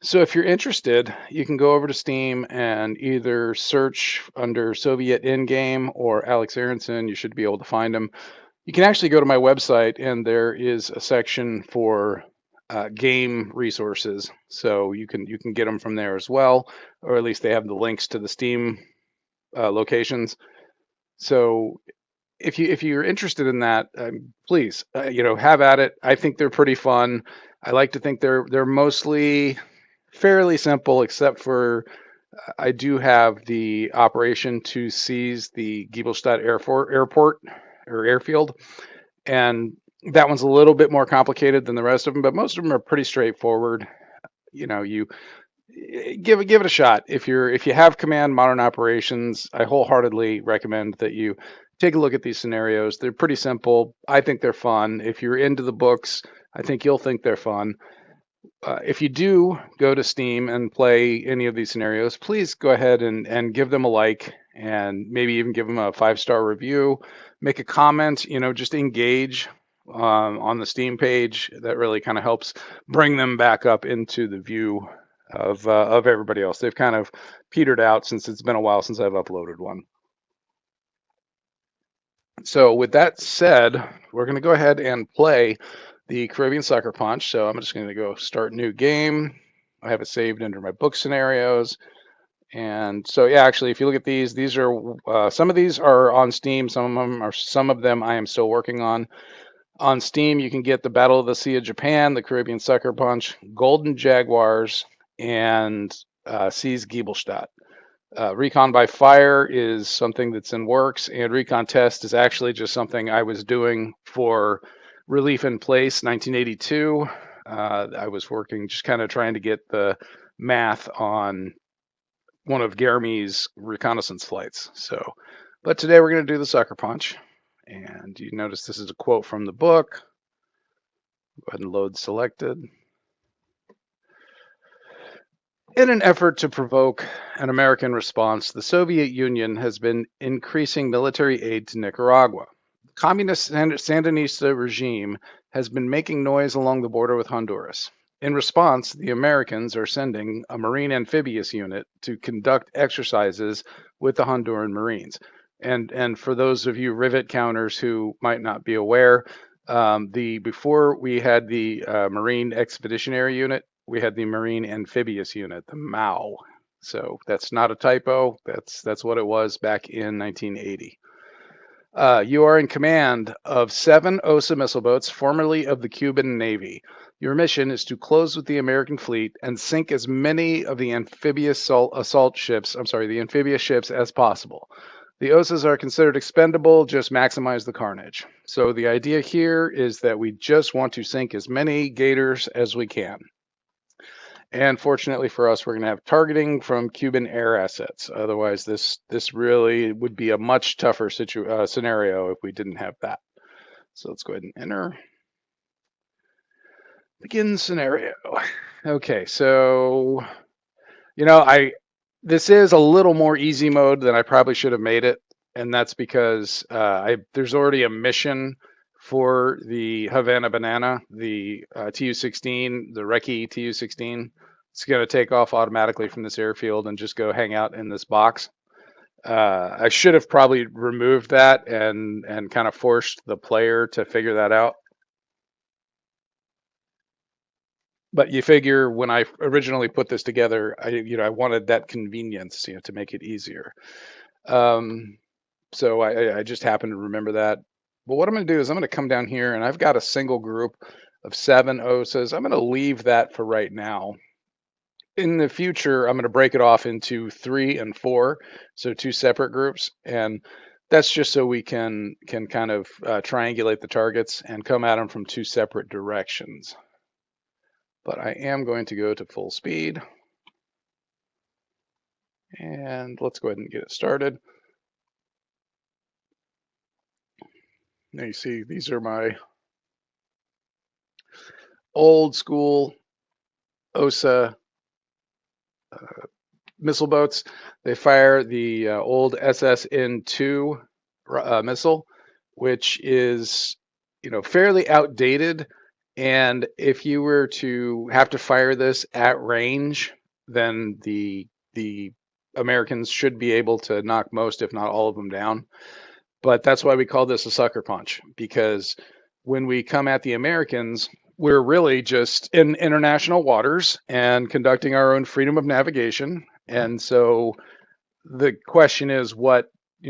So if you're interested, you can go over to Steam and either search under Soviet in-game or Alex Aronson. You should be able to find him. You can actually go to my website, and there is a section for game resources, so you can get them from there as well, or at least they have the links to the Steam locations. So if you're interested in that, please have at it. I think they're pretty fun. I like to think they're mostly fairly simple, except for I do have the operation to seize the Giebelstadt Airport or airfield, and that one's a little bit more complicated than the rest of them, but most of them are pretty straightforward. You give it a shot. If you have Command Modern Operations, I wholeheartedly recommend that you take a look at these scenarios. They're pretty simple. I think they're fun. If you're into the books, I think you'll think they're fun. If you do go to Steam and play any of these scenarios, please go ahead and give them a like and maybe even give them a 5-star review. Make a comment, just engage on the Steam page. That really kind of helps bring them back up into the view of everybody else. They've kind of petered out since it's been a while since I've uploaded one. So with that said, we're going to go ahead and play the Caribbean Sucker Punch. So I'm just going to go start new game. I have it saved under my book scenarios. And so, yeah, actually, if you look at these are some of these are on Steam. Some of them I am still working on. On Steam, you can get the Battle of the Sea of Japan, the Caribbean Sucker Punch, Golden Jaguars, and Seas Giebelstadt. Recon by Fire is something that's in works, and Recon Test is actually just something I was doing for Relief in Place 1982. I was working, just kind of trying to get the math on one of Garamy's reconnaissance flights. But today we're going to do the Sucker Punch, and you notice this is a quote from the book. Go ahead and load selected. In an effort to provoke an American response, the Soviet Union has been increasing military aid to Nicaragua. The communist Sandinista regime has been making noise along the border with Honduras. In response, the Americans are sending a Marine amphibious unit to conduct exercises with the Honduran Marines. And for those of you rivet counters who might not be aware, before we had the Marine Expeditionary Unit, we had the Marine Amphibious Unit, the MAU. So that's not a typo. That's what it was back in 1980. You are in command of 7 OSA missile boats, formerly of the Cuban Navy. Your mission is to close with the American fleet and sink as many of the amphibious ships as possible. The OSAs are considered expendable, just maximize the carnage. So the idea here is that we just want to sink as many gators as we can. And fortunately for us, we're going to have targeting from Cuban air assets. Otherwise, this really would be a much tougher scenario if we didn't have that. So let's go ahead and enter. Begin scenario. Okay, so this is a little more easy mode than I probably should have made it, and that's because there's already a mission for the Havana Banana, the Tu-16, the Recce Tu-16. It's going to take off automatically from this airfield and just go hang out in this box. I should have probably removed that and kind of forced the player to figure that out. But you figure when I originally put this together, I wanted that convenience, to make it easier. So I just happened to remember that. But what I'm going to do is I'm going to come down here, and I've got a single group of 7 OSAs. I'm going to leave that for right now. In the future, I'm going to break it off into 3 and 4, so 2 separate groups, and that's just so we can kind of triangulate the targets and come at them from 2 separate directions. But I am going to go to full speed, and let's go ahead and get it started. Now you see these are my old school OSA missile boats. They fire the old SSN-2 missile, which is fairly outdated And if you were to have to fire this at range, then the Americans should be able to knock most, if not all of them down. But that's why we call this a sucker punch, because when we come at the Americans, we're really just in international waters and conducting our own freedom of navigation. And so the question is what,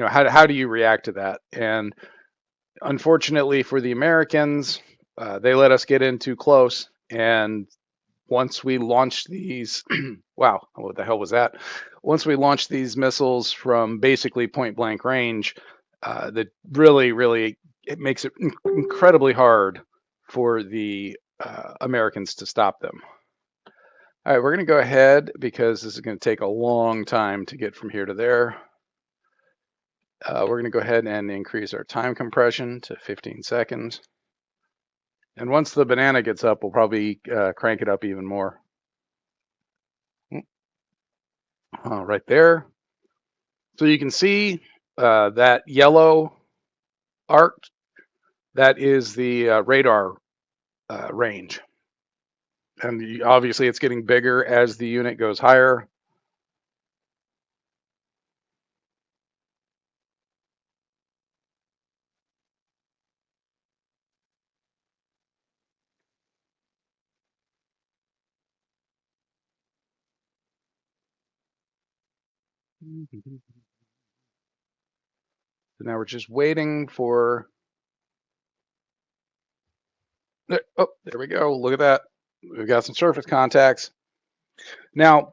how do you react to that? And unfortunately for the Americans, they let us get in too close. And once we launched these, wow, what the hell was that? Once we launched these missiles from basically point blank range, that really, it makes it incredibly hard for the Americans to stop them. All right, we're going to go ahead because this is going to take a long time to get from here to there. We're going to go ahead and increase our time compression to 15 seconds. And once the banana gets up, we'll probably crank it up even more. Right there. So you can see that yellow arc, that is the radar range. And obviously it's getting bigger as the unit goes higher. So now we're just waiting for, oh, there we go. Look at that. We've got some surface contacts. Now,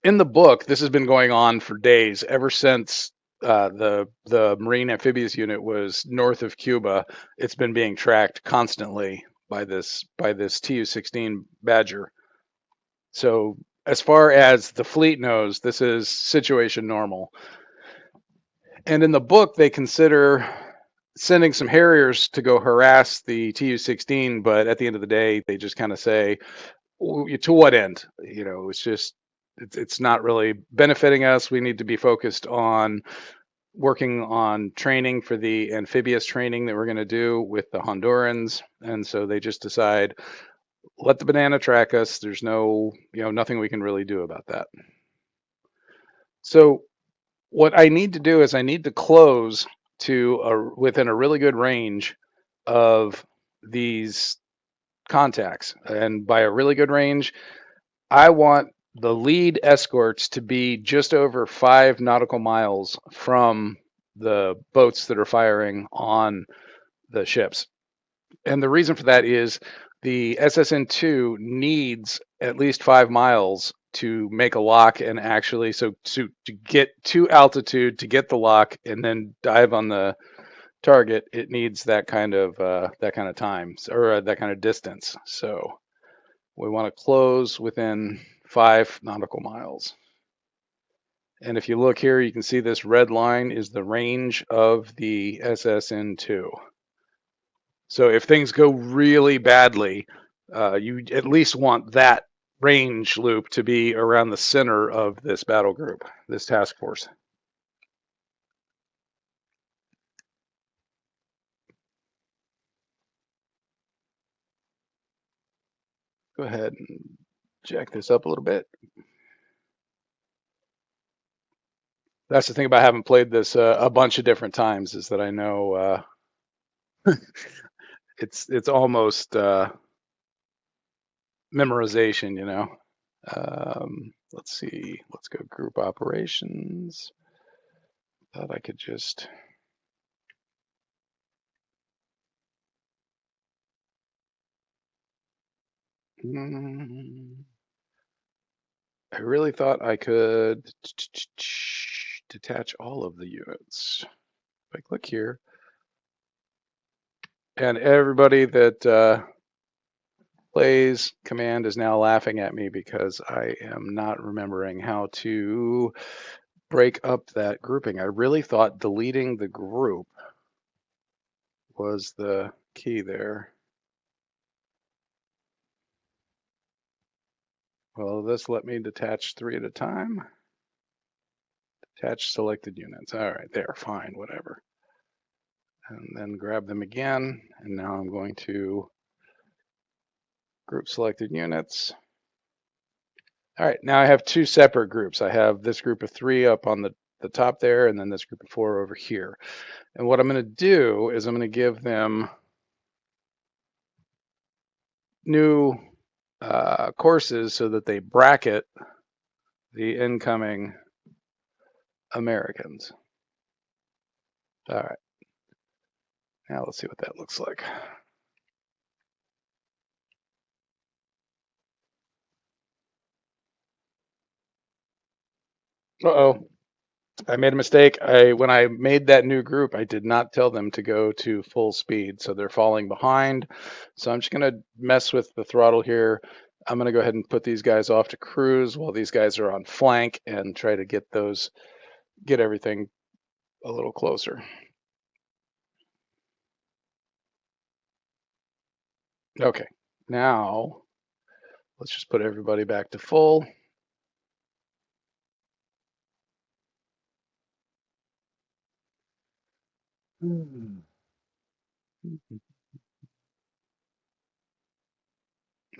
in the book, this has been going on for days, ever since the Marine Amphibious Unit was north of Cuba. It's been being tracked constantly by this Tu-16 Badger. So as far as the fleet knows, this is situation normal. And in the book, they consider sending some Harriers to go harass the Tu-16, but at the end of the day, they just kind of say, to what end? It's not really benefiting us. We need to be focused on working on training for the amphibious training that we're going to do with the Hondurans. And so they just decide, let the banana track us. There's nothing we can really do about that. So what I need to do is I need to close to within a really good range of these contacts. And by a really good range, I want the lead escorts to be just over 5 nautical miles from the boats that are firing on the ships. And the reason for that is the SSN-2 needs at least 5 miles to make a lock and actually, so to get to altitude to get the lock and then dive on the target, it needs that kind of time, or that kind of distance. So we want to close within 5 nautical miles. And if you look here, you can see this red line is the range of the SSN-2. So if things go really badly, you at least want that range loop to be around the center of this battle group, this task force. Go ahead and jack this up a little bit. That's the thing about having played this a bunch of different times, is that I know it's almost memorization, let's see, let's go group operations. Thought I could just, I really thought I could detach all of the units. If I click here, and everybody that plays command is now laughing at me because I am not remembering how to break up that grouping. I really thought deleting the group was the key there. Well, this let me detach 3 at a time. Detach selected units. All right, there, fine, whatever. And then grab them again. And now I'm going to Group selected units. All right, now I have two separate groups. I have this group of 3 up on the top there, and then this group of 4 over here. And what I'm going to do is I'm going to give them new courses so that they bracket the incoming Americans. All right, now let's see what that looks like. Uh-oh, I made a mistake. When I made that new group, I did not tell them to go to full speed, so they're falling behind. So I'm just going to mess with the throttle here. I'm going to go ahead and put these guys off to cruise while these guys are on flank and try to get everything a little closer. Okay, now let's just put everybody back to full.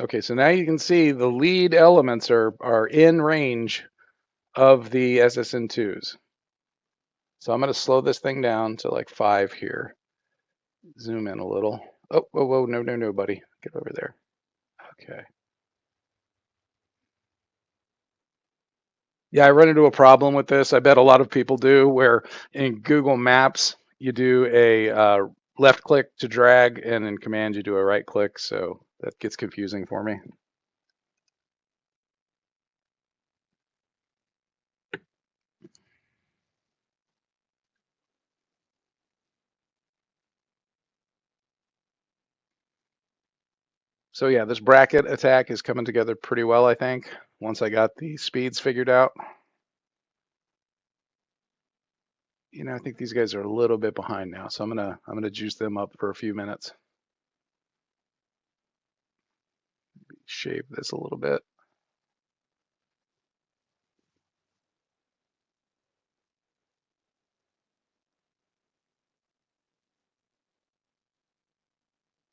Okay, so now you can see the lead elements are in range of the SSN2s. So I'm going to slow this thing down to like 5 here. Zoom in a little. Oh, whoa, whoa, no, no, no, buddy. Get over there. Okay. Yeah, I run into a problem with this. I bet a lot of people do, where in Google Maps, you do a left click to drag, and in Command, you do a right click. So that gets confusing for me. So yeah, this bracket attack is coming together pretty well, I think, once I got the speeds figured out. You know, I think these guys are a little bit behind now, so I'm gonna juice them up for a few minutes. Shave this a little bit.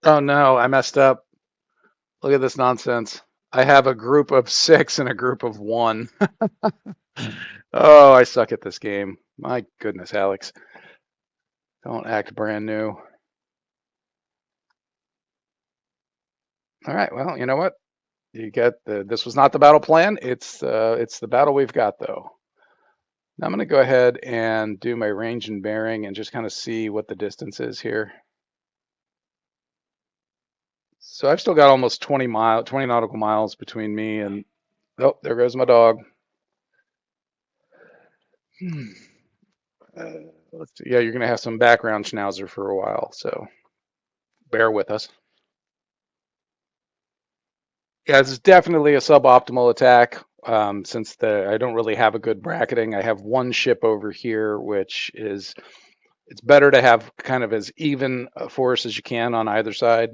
Oh no, I messed up. Look at this nonsense. I have a group of 6 and a group of 1. Oh, I suck at this game. My goodness, Alex. Don't act brand new. All right, well, you know what? This was not the battle plan. It's the battle we've got though. Now I'm going to go ahead and do my range and bearing and just kind of see what the distance is here. So I've still got almost 20 nautical miles between me and, oh, there goes my dog. Let's see. Yeah, you're going to have some background schnauzer for a while, so bear with us. Yeah, this is definitely a suboptimal attack. Since I don't really have a good bracketing. I have one ship over here, which is, it's better to have kind of as even a force as you can on either side.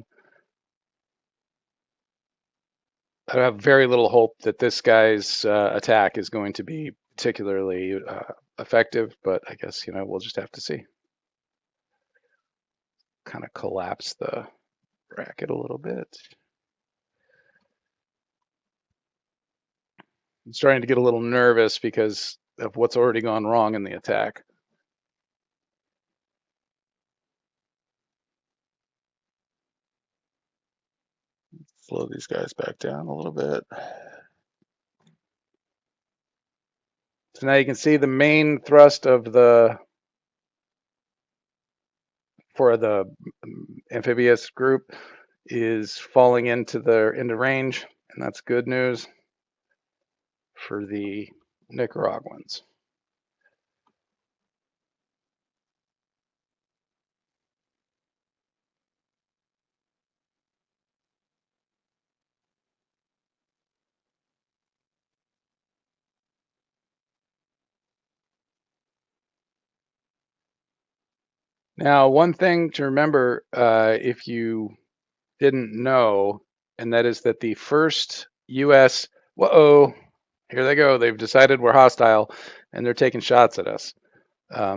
I have very little hope that this guy's attack is going to be particularly effective, but I guess, you know, we'll just have to see. Kind of collapse the bracket a little bit. I'm starting to get a little nervous because of what's already gone wrong in the attack. Slow these guys back down a little bit. So now you can see the main thrust of for the amphibious group is falling into range, and that's good news for the Nicaraguans. Now, one thing to remember, if you didn't know, and that is that the first U.S. Whoa, here they go. They've decided we're hostile, and they're taking shots at us.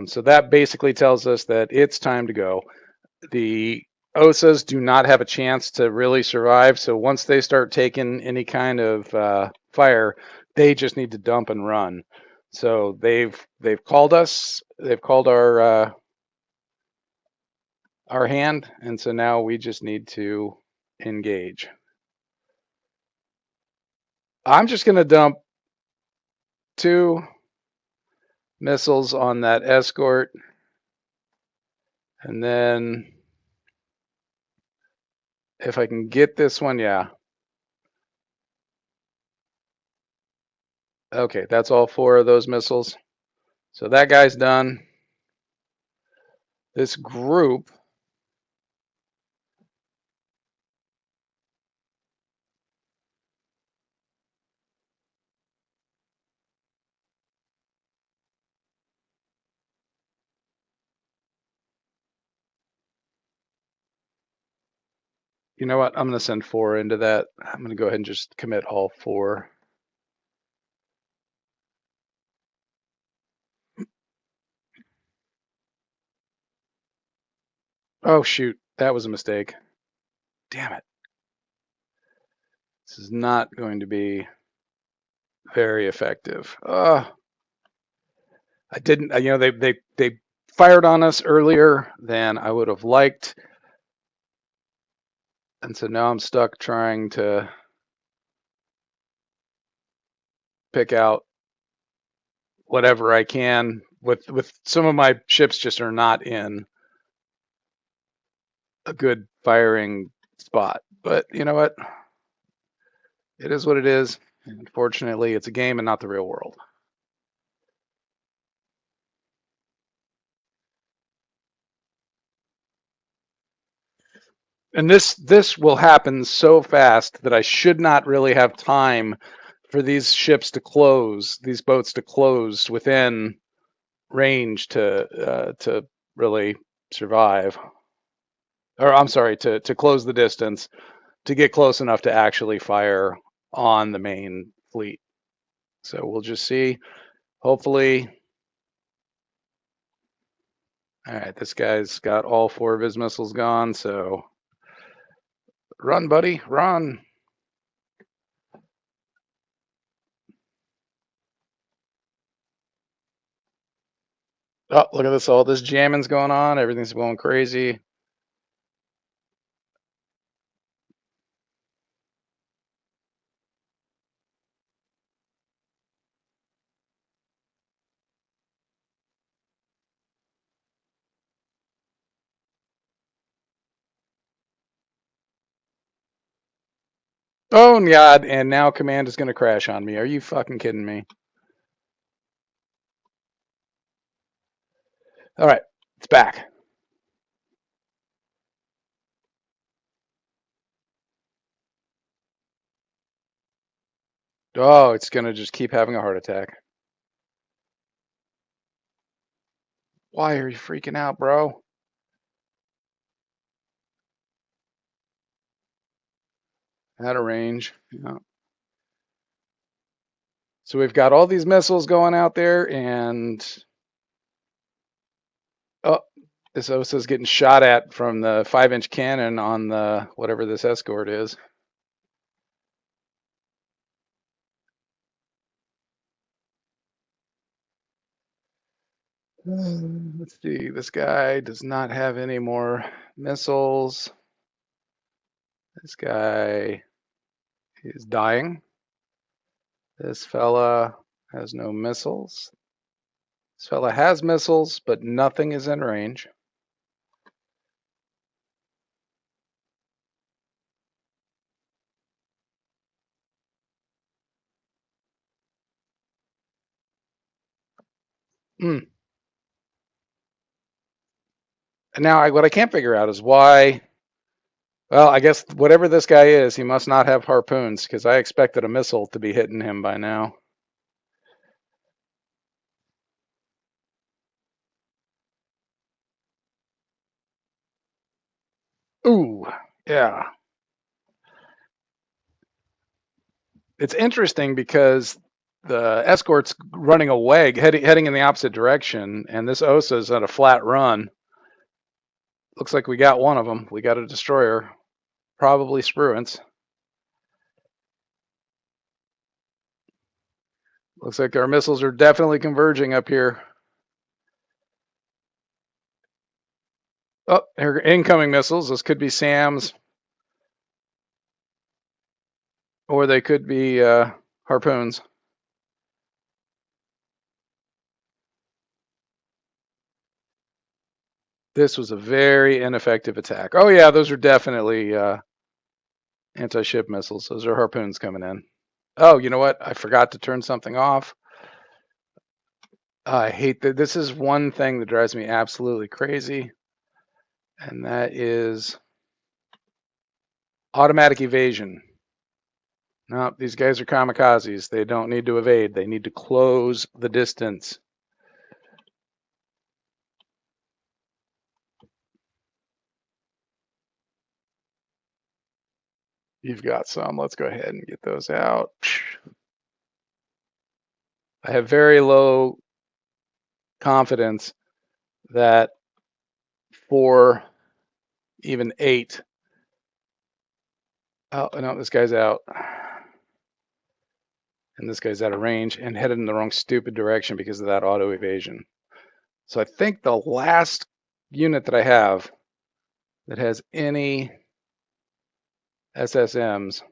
So that basically tells us that it's time to go. The OSAs do not have a chance to really survive. So once they start taking any kind of fire, they just need to dump and run. So they've called us. They've called our hand, and so now we just need to engage. I'm just going to dump 2 missiles on that escort, and then if I can get this one, yeah. Okay, that's all 4 of those missiles. So that guy's done. This group, you know what? I'm going to send 4 into that. I'm going to go ahead and just commit all 4. Oh, shoot. That was a mistake. Damn it. This is not going to be very effective. I didn't, they fired on us earlier than I would have liked. And so now I'm stuck trying to pick out whatever I can with some of my ships just are not in a good firing spot. But you know what? It is what it is. Unfortunately, it's a game and not the real world. And this will happen so fast that I should not really have time for these ships to close, these boats to close within range to really survive. Or I'm sorry, to close the distance, to get close enough to actually fire on the main fleet. So we'll just see. Hopefully, all right, this guy's got all 4 of his missiles gone, so run, buddy, run. Oh, look at this, all this jamming's going on, everything's going crazy. Oh, God, and now command is going to crash on me. Are you fucking kidding me? All right, it's back. Oh, it's going to just keep having a heart attack. Why are you freaking out, bro? Out of range. Yeah. So we've got all these missiles going out there, and oh, this OSA's getting shot at from the 5-inch cannon on the whatever this escort is. Let's see. This guy does not have any more missiles. This guy is dying. This fella has no missiles. This fella has missiles, but nothing is in range. Mm. And now what I can't figure out is why. Well, I guess whatever this guy is, he must not have harpoons because I expected a missile to be hitting him by now. Ooh, yeah. It's interesting because the escort's running away, heading in the opposite direction, and this OSA's at a flat run. Looks like we got one of them. We got a destroyer, probably Spruance. Looks like our missiles are definitely converging up here. Oh, here are incoming missiles. This could be SAMs, or they could be harpoons. This was a very ineffective attack. Oh yeah, those are definitely anti-ship missiles. Those are harpoons coming in. Oh, you know what? I forgot to turn something off. I hate that. This is one thing that drives me absolutely crazy, and that is automatic evasion. No, these guys are kamikazes. They don't need to evade. They need to close the distance. You've got some. Let's go ahead and get those out. I have very low confidence that 4, even 8. Oh, no, this guy's out. And this guy's out of range and headed in the wrong stupid direction because of that auto evasion. So I think the last unit that I have that has any SSMs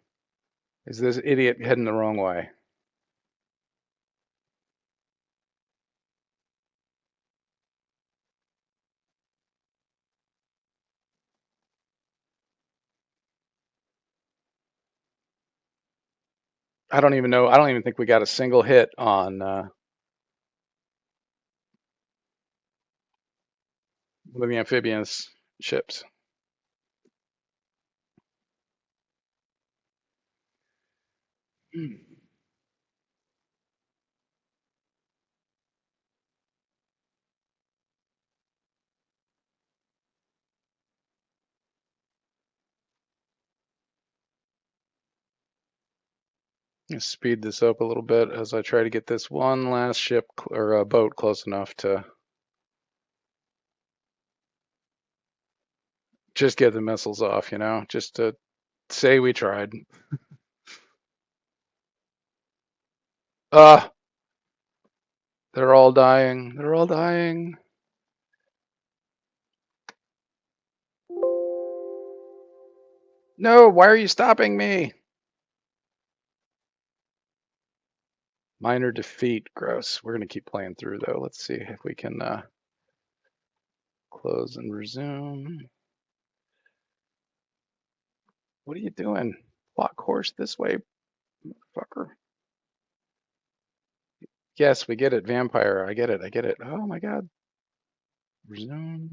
is this idiot heading the wrong way. I don't even know. I don't even think we got a single hit on the amphibious ships. Speed this up a little bit as I try to get this one last ship or boat close enough to just get the missiles off, you know, just to say we tried. Ah, they're all dying. They're all dying. No, why are you stopping me? Minor defeat. Gross. We're going to keep playing through, though. Let's see if we can close and resume. What are you doing? Plot course this way, fucker. Yes, we get it. Vampire. I get it. I get it. Oh, my God. Resume.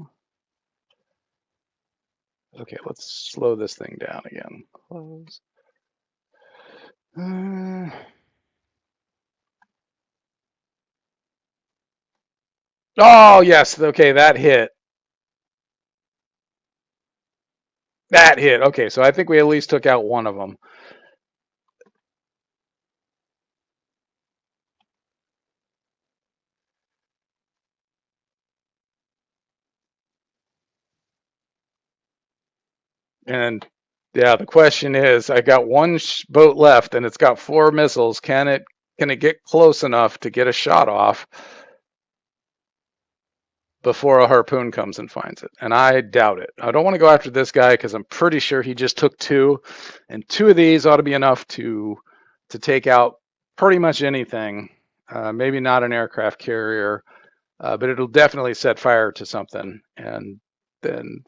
Okay, let's slow this thing down again. Close. Oh, yes. Okay, that hit. That hit. Okay, so I think we at least took out one of them. And yeah, the question is, I got one boat left, and it's got 4 missiles. Can it get close enough to get a shot off before a harpoon comes and finds it? And I doubt it. I don't want to go after this guy because I'm pretty sure he just took 2, and 2 of these ought to be enough to take out pretty much anything. Maybe not an aircraft carrier, but it'll definitely set fire to something, and then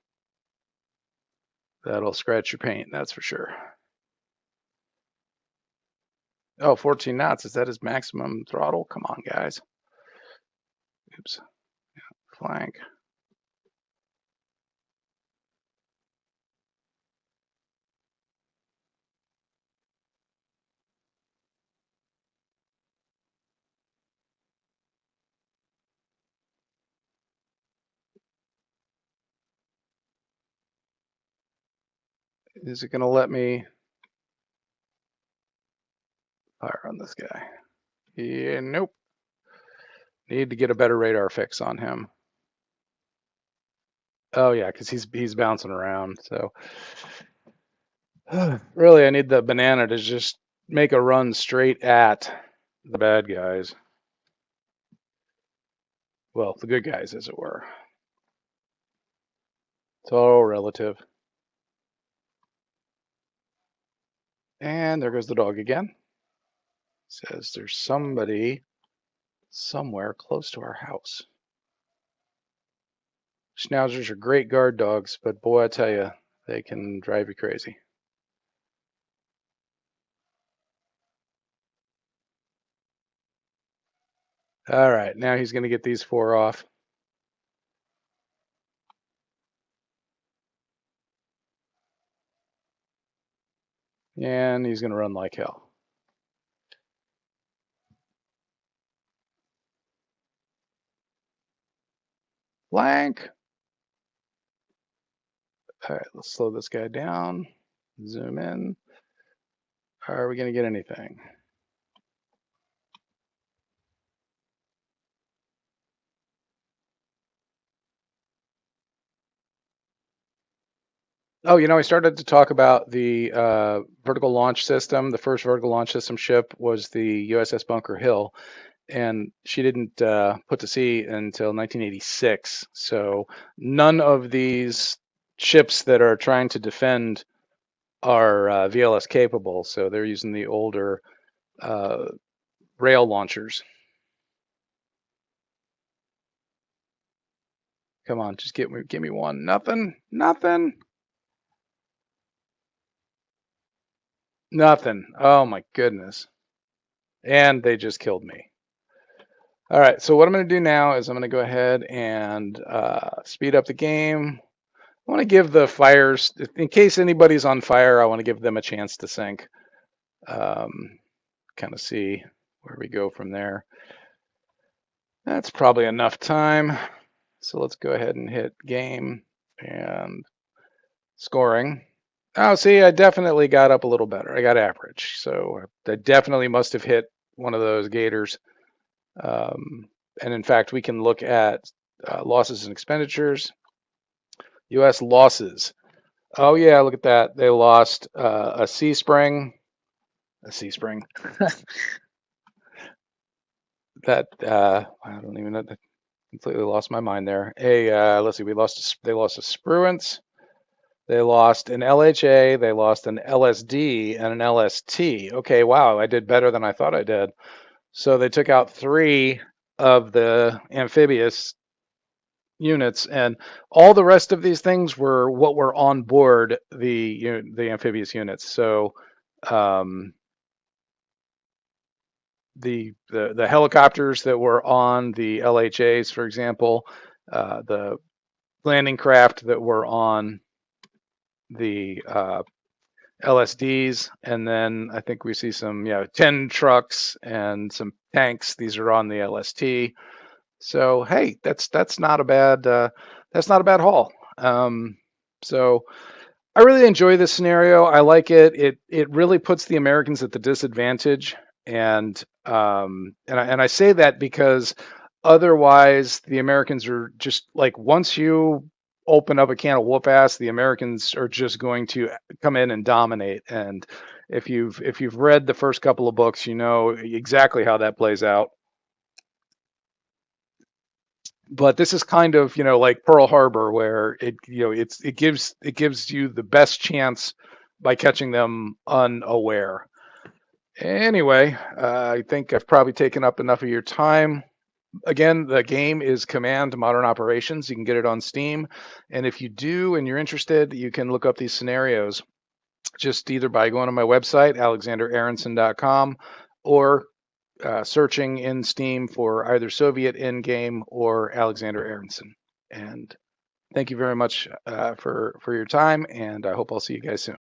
that'll scratch your paint. That's for sure. Oh, 14 knots. Is that his maximum throttle? Come on, guys. Oops. Flank. Is it going to let me fire on this guy? Yeah, nope. Need to get a better radar fix on him. Oh yeah, because he's bouncing around. So really, I need the banana to just make a run straight at the bad guys. Well, the good guys, as it were. It's all relative. And there goes the dog again. Says there's somebody somewhere close to our house. Schnauzers are great guard dogs, but boy, I tell you, they can drive you crazy. All right, now he's going to get these 4 off. And he's going to run like hell. Blank. All right, let's slow this guy down. Zoom in. Are we going to get anything? Oh, I started to talk about the vertical launch system. The first vertical launch system ship was the USS Bunker Hill, and she didn't put to sea until 1986. So none of these ships that are trying to defend are VLS capable. So they're using the older rail launchers. Come on, just give me one. Nothing. Nothing. Nothing. Oh my goodness. And they just killed me. All right, so what I'm going to do now is I'm going to go ahead and speed up the game. I want to give the fires, in case anybody's on fire, I want to give them a chance to sink. Kind of see where we go from there. That's probably enough time. So let's go ahead and hit game and scoring. Oh, see, I definitely got up a little better. I got average. So I definitely must have hit one of those gators. And in fact, we can look at losses and expenditures. U.S. losses. Oh yeah, look at that. They lost a Sea Spring. A Sea Spring. That I don't even know. That completely lost my mind there. Let's see. They lost a Spruance. They lost an LHA. They lost an LSD and an LST. Okay, wow, I did better than I thought I did. So they took out 3 of the amphibious units, and all the rest of these things were what were on board the amphibious units. So the helicopters that were on the LHAs, for example, the landing craft that were on the LSDs, and then I think we see some 10 trucks and some tanks. These are on the LST. So hey, that's not a bad haul. So I really enjoy this scenario. I like it. It really puts the Americans at the disadvantage, and I say that because otherwise the Americans are just like, once you open up a can of whoop ass, the Americans are just going to come in and dominate. And if you've read the first couple of books, you know exactly how that plays out. But this is kind of like Pearl Harbor, where it gives you the best chance by catching them unaware. Anyway, I think I've probably taken up enough of your time. Again, the game is Command Modern Operations. You can get it on Steam, and if you do and you're interested, you can look up these scenarios just either by going to my website, alexanderaronson.com, or searching in Steam for either Soviet Endgame or Alexander Aronson. And thank you very much for your time, and I hope I'll see you guys soon.